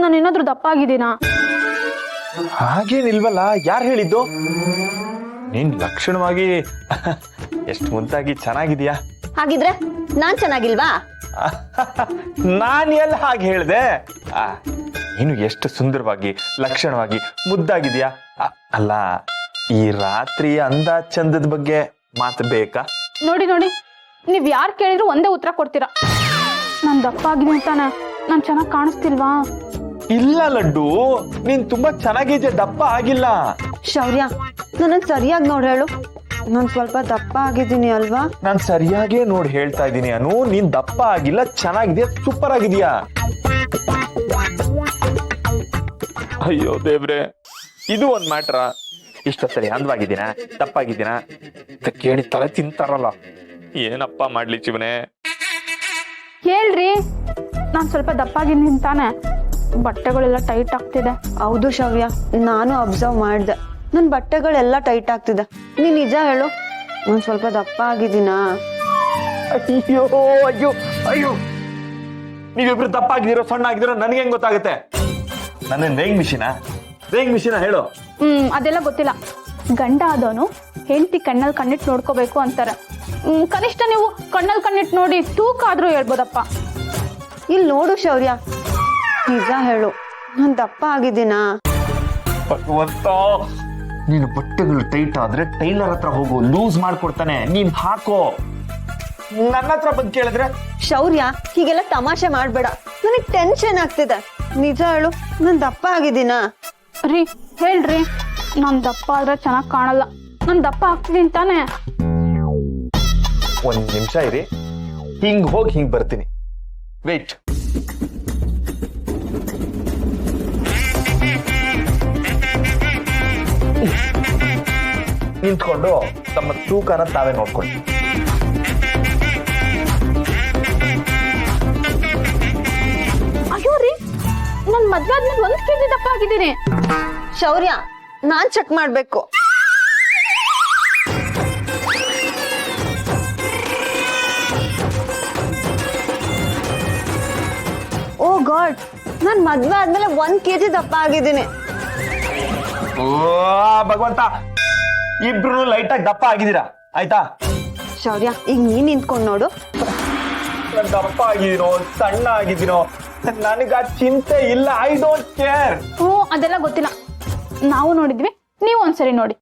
ನಾನು ಏನಾದ್ರೂ ದಪ್ಪ ಆಗಿದ್ದೀನಾ? ಹಾಗೇನಿಲ್ವಲ್ಲ, ಯಾರು ಹೇಳಿದ್ದು? ನೀನ್ ಲಕ್ಷಣವಾಗಿ ಎಷ್ಟು ಮುದ್ದಾಗಿ ಚೆನ್ನಾಗಿದ್ಯಾ. ಹಾಗಿದ್ರೆ ನಾನ್ ಚೆನ್ನಾಗಿಲ್ವಾ? ನಾನ್ ಎಲ್ಲ ಹಾಗೆ ಹೇಳ್ದೆ. ನೀನು ಎಷ್ಟು ಸುಂದರವಾಗಿ ಲಕ್ಷಣವಾಗಿ ಮುದ್ದಾಗಿದ್ಯಾ. ಅಲ್ಲ, ಈ ರಾತ್ರಿ ಅಂದ ಚಂದದ ಬಗ್ಗೆ ಮಾತು ಬೇಕಾ? ನೋಡಿ ನೋಡಿ, ನೀವ್ ಯಾರು ಕೇಳಿದ್ರು ಒಂದೇ ಉತ್ತರ ಕೊಡ್ತೀರಾ. ನಾನ್ ದಪ್ಪ ಆಗಿದ್ದೀನಿ ತಾನೆ, ನಾನ್ ಚೆನ್ನಾಗ್ ಕಾಣಿಸ್ತಿಲ್ವಾ? ಇಲ್ಲ ಲಡ್ಡು, ನೀನ್ ತುಂಬಾ ಚೆನ್ನಾಗಿದ್ಯಾ, ದಪ್ಪ ಆಗಿಲ್ಲ. ಶೌರ್ಯ, ನನ್ನ ಸರಿಯಾಗಿ ನೋಡಿ ಹೇಳು, ನಾನ್ ಸ್ವಲ್ಪ ದಪ್ಪ ಆಗಿದ್ದೀನಿ ಅಲ್ವಾ? ನಾನ್ ಸರಿಯಾಗೇ ನೋಡಿ ಹೇಳ್ತಾ ಇದ್ದೀನಿ ಅನು, ನೀನ್ ದಪ್ಪ ಆಗಿಲ್ಲ, ಚೆನ್ನಾಗಿದ್ಯಾ, ಸೂಪರ್ ಆಗಿದ್ಯಾ. ಅಯ್ಯೋ ದೇವ್ರೆ, ಇದು ಒಂದ್ ಮ್ಯಾಟ್ರ. ಇಷ್ಟೊತ್ತರಿ ಅಂದವಾಗಿದ್ದೀನ ದಪ್ಪಾಗಿದ್ದೀನ ಅಂತ ಕೇಳಿ ತಲೆ ತಿಂತಾರಲ್ಲ, ಏನಪ್ಪ ಮಾಡ್ಲಿ ಶಿವನೇ. ಹೇಳ್ರಿ, ನಾನ್ ಸ್ವಲ್ಪ ದಪ್ಪ ಆಗಿದ್ದೀನಿ ತಾನೆ, ಬಟ್ಟೆಗಳೆಲ್ಲ ಟೈಟ್ ಆಗ್ತಿದೆ. ಹೌದು ಶೌರ್ಯ, ನಾನು ಅಬ್ಸರ್ವ್ ಮಾಡ್ದೆ, ನನ್ ಬಟ್ಟೆಗಳೆಲ್ಲ ಟೈಟ್ ಆಗ್ತಿದೆ. ನೀ ನಿಜ ಹೇಳು, ನಾನ್ ಸ್ವಲ್ಪ ದಪ್ಪ ಆಗಿದ್ದೀನಾ? ಅಯ್ಯೋ ಅಯ್ಯೋ ಅಯ್ಯೋ, ನೀವಿಬ್ರು ದಪ್ಪ ಆಗಿದ್ದೀರೋ ಸಣ್ಣ ಆಗಿದ್ದೀರೋ ನನಗೆ ಹೆಂಗ್ ಗೊತ್ತಾಗುತ್ತೆ? ನನ್ನ ವೇಯಿಂಗ್ ಮಿಷಿನ ಹೇಳು. ಅದೆಲ್ಲ ಗೊತ್ತಿಲ್ಲ. ಗಂಡ ಆದವನು ಹೆಂಡತಿ ಕಣ್ಣಲ್ಲಿ ಕಣ್ಣಿಟ್ಟು ನೋಡ್ಕೋಬೇಕು ಅಂತಾರೆ. ಕನಿಷ್ಠ ನೀವು ಕಣ್ಣಲ್ಲಿ ಕಣ್ಣಿಟ್ಟು ನೋಡಿ ತೂಕ ಆದ್ರೂ ಹೇಳ್ಬೋದಪ್ಪ. ಇಲ್ಲಿ ನೋಡು ಶೌರ್ಯ, ನಿಜ ಹೇಳು, ನಾನ್ ದಪ್ಪ ಆಗಿದ್ದೀನಾ? ಭಗವಂತ, ನೀನು ಬಟ್ಟೆಗಳು ಟೈಟ್ ಆದ್ರೆ ಟೈಲರ್ ಹತ್ರ ಹೋಗು, ಲೂಸ್ ಮಾಡ್ಕೊಡ್ತಾನೆ, ನೀನ್ ಹಾಕೋ. ನನ್ನ ಹತ್ರ ಬಂದು ಕೇಳಿದ್ರೆ? ಶೌರ್ಯ, ಹೀಗೆಲ್ಲ ತಮಾಷೆ ಮಾಡ್ಬೇಡ, ನನಗ್ ಟೆನ್ಷನ್ ಆಗ್ತಿದೆ. ನಿಜ ಹೇಳು, ನಾನ್ ದಪ್ಪ ಆಗಿದ್ದೀನಾ? ರೀ ಹೇಳ್ರಿ, ನಾನ್ ದಪ್ಪ ಆದ್ರೆ ಚೆನ್ನಾಗ್ ಕಾಣಲ್ಲ, ನಾನ್ ದಪ್ಪ ಆಗ್ತಿದ್ದೀನಿ ತಾನೆ. ಒಂದ್ ನಿಮಿಷ ಇರಿ, ಹಿಂಗ್ ಹೋಗಿ ಹಿಂಗ್ ಬರ್ತೀನಿ, ವೇಟ್. ನಿಂತ್ಕೊಂಡು ತಮ್ಮ ತೂಕನ ತಾವೇ ನೋಡ್ಕೊಳ್ಳಿ. ಅಯ್ಯೋ ರೀ, ನನ್ ಮದ್ವೆ ಆದ್ಮೇಲೆ 1 kg ದಪ್ಪ ಆಗಿದ್ದೀನಿ. ಶೌರ್ಯ, ನಾನ್ ಚೆಕ್ ಮಾಡ್ಬೇಕು. ಓ ಗಾಡ್, ನಾನ್ ಮದ್ವೆ ಆದ್ಮೇಲೆ 1 kg ದಪ್ಪ ಆಗಿದ್ದೀನಿ. ಓ ಭಗವಂತ, ಇಬ್ರು ಲೈಟ್ ಆಗಿ ದಪ್ಪ ಆಗಿದ್ದೀರಾ, ಆಯ್ತಾ? ಶೌರ್ಯ, ಈಗ ನೀನ್ ನಿಂತ್ಕೊಂಡ್ ನೋಡು. ದಪ್ಪ ಆಗಿದ್ದೀನೋ ಸಣ್ಣ ಆಗಿದ್ದೀನೋ ನನಗ ಚಿಂತೆ ಇಲ್ಲ, ಐ ಡೋಂಟ್ ಕೇರ್. ಅದೆಲ್ಲ ಗೊತ್ತಿಲ್ಲ. ನಾವು ನೋಡಿದ್ವಿ, ನೀವು ಒಂದ್ಸರಿ ನೋಡಿ.